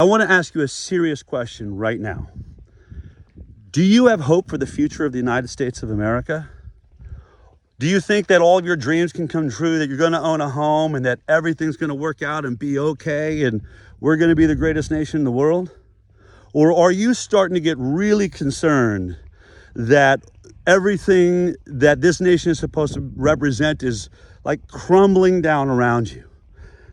I want to ask you a serious question right now. Do you have hope for the future of the United States of America? Do you think that all of your dreams can come true, that you're going to own a home and that everything's going to work out and be okay and we're going to be the greatest nation in the world? Or are you starting to get really concerned that everything that this nation is supposed to represent is like crumbling down around you?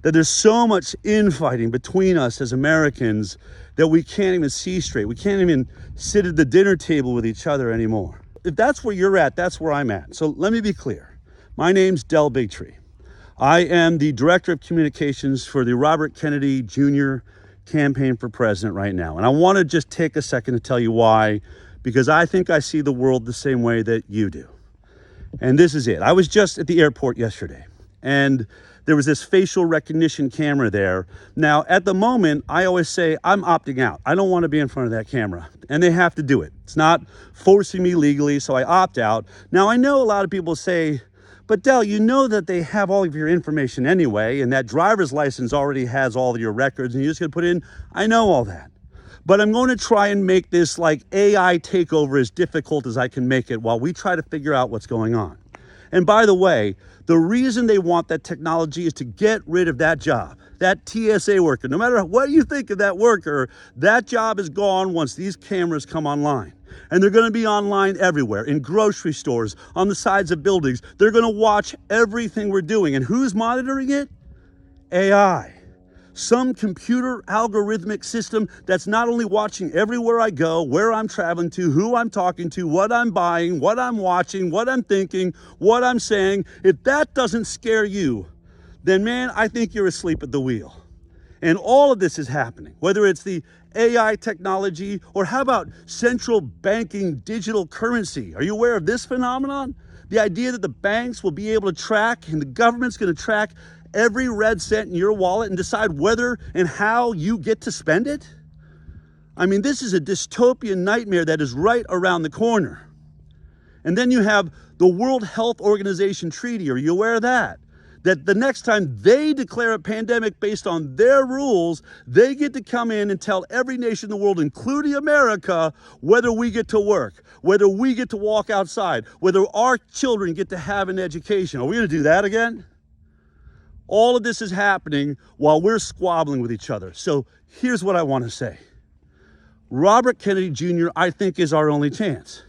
That there's so much infighting between us as Americans that we can't even see straight. We can't even sit at the dinner table with each other anymore. If that's where you're at, that's where I'm at. So let me be clear. My name's Bigtree. I am the Director of Communications for the Robert Kennedy Jr. campaign for president right now. And I want to just take a second to tell you why, because I think I see the world the same way that you do. And this is it. I was just at the airport yesterday, and there was this facial recognition camera there. Now, at the moment, I always say I'm opting out. I don't want to be in front of that camera, and they have to do it. It's not forcing me legally, so I opt out. Now, I know a lot of people say, but Del, you know that they have all of your information anyway, and that driver's license already has all of your records, and you just gonna put in, I know all that. But I'm going to try and make this like AI takeover as difficult as I can make it while we try to figure out what's going on. And by the way, the reason they want that technology is to get rid of that job, that TSA worker. No matter what you think of that worker, that job is gone once these cameras come online. And they're going to be online everywhere, in grocery stores, on the sides of buildings. They're going to watch everything we're doing. And who's monitoring it? AI. Some computer algorithmic system that's not only watching everywhere I go, where I'm traveling to, who I'm talking to, what I'm buying, what I'm watching, what I'm thinking, what I'm saying. If that doesn't scare you, then man, I think you're asleep at the wheel. And all of this is happening, whether it's the AI technology or how about central banking digital currency? Are you aware of this phenomenon? The idea that the banks will be able to track and the government's going to track every red cent in your wallet and decide whether and how you get to spend it? I mean, this is a dystopian nightmare that is right around the corner. And then you have the World Health Organization treaty. Are you aware of that? That the next time they declare a pandemic based on their rules, they get to come in and tell every nation in the world, including America, whether we get to work, whether we get to walk outside, whether our children get to have an education. Are we going to do that again? All of this is happening while we're squabbling with each other. So here's what I want to say. Robert Kennedy Jr., I think, is our only chance.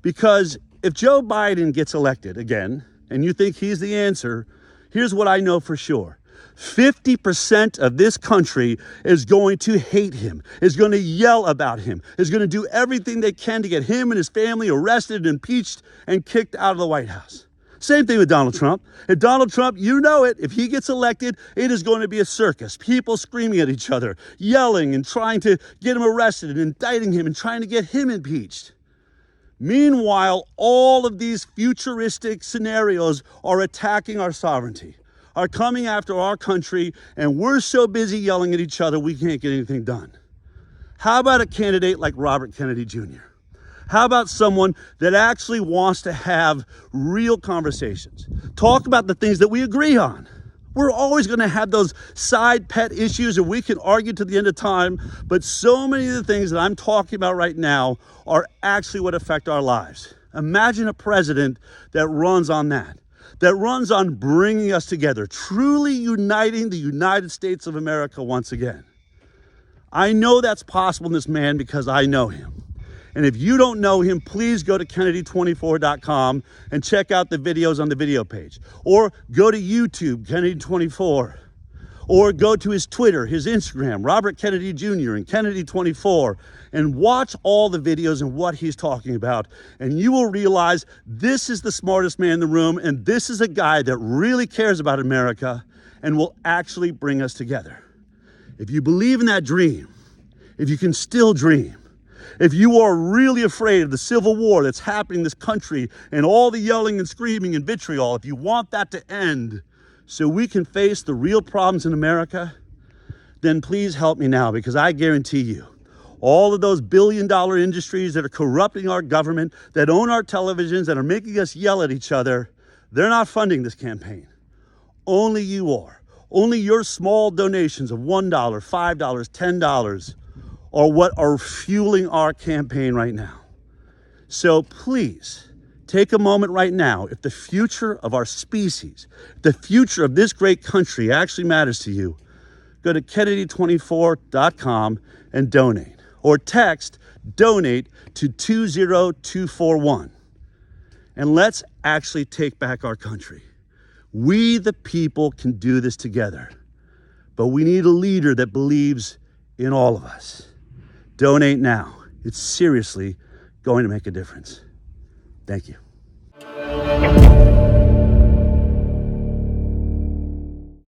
Because if Joe Biden gets elected again, and you think he's the answer, here's what I know for sure. 50% of this country is going to hate him, is going to yell about him, is going to do everything they can to get him and his family arrested, impeached, and kicked out of the White House. Same thing with Donald Trump. If Donald Trump, you know it, if he gets elected, it is going to be a circus. People screaming at each other, yelling and trying to get him arrested and indicting him and trying to get him impeached. Meanwhile, all of these futuristic scenarios are attacking our sovereignty, are coming after our country, and we're so busy yelling at each other, we can't get anything done. How about a candidate like Robert Kennedy Jr.? How about someone that actually wants to have real conversations? Talk about the things that we agree on. We're always going to have those side pet issues and we can argue to the end of time, but so many of the things that I'm talking about right now are actually what affect our lives. Imagine a president that runs on that runs on bringing us together, truly uniting the United States of America once again. I know that's possible in this man because I know him. And if you don't know him, please go to Kennedy24.com and check out the videos on the video page. Or go to YouTube, Kennedy24. Or go to his Twitter, his Instagram, Robert Kennedy Jr. and Kennedy24, and watch all the videos and what he's talking about. And you will realize this is the smartest man in the room, and this is a guy that really cares about America and will actually bring us together. If you believe in that dream, if you can still dream, if you are really afraid of the civil war that's happening in this country and all the yelling and screaming and vitriol, if you want that to end so we can face the real problems in America, then please help me now, because I guarantee you, all of those billion-dollar industries that are corrupting our government, that own our televisions, that are making us yell at each other, they're not funding this campaign. Only you are. Only your small donations of $1, $5, $10 are what are fueling our campaign right now. So please take a moment right now. If the future of our species, the future of this great country actually matters to you, go to Kennedy24.com and donate, or text donate to 20241. And let's actually take back our country. We, the people, can do this together, but we need a leader that believes in all of us. Donate now. It's seriously going to make a difference. Thank you.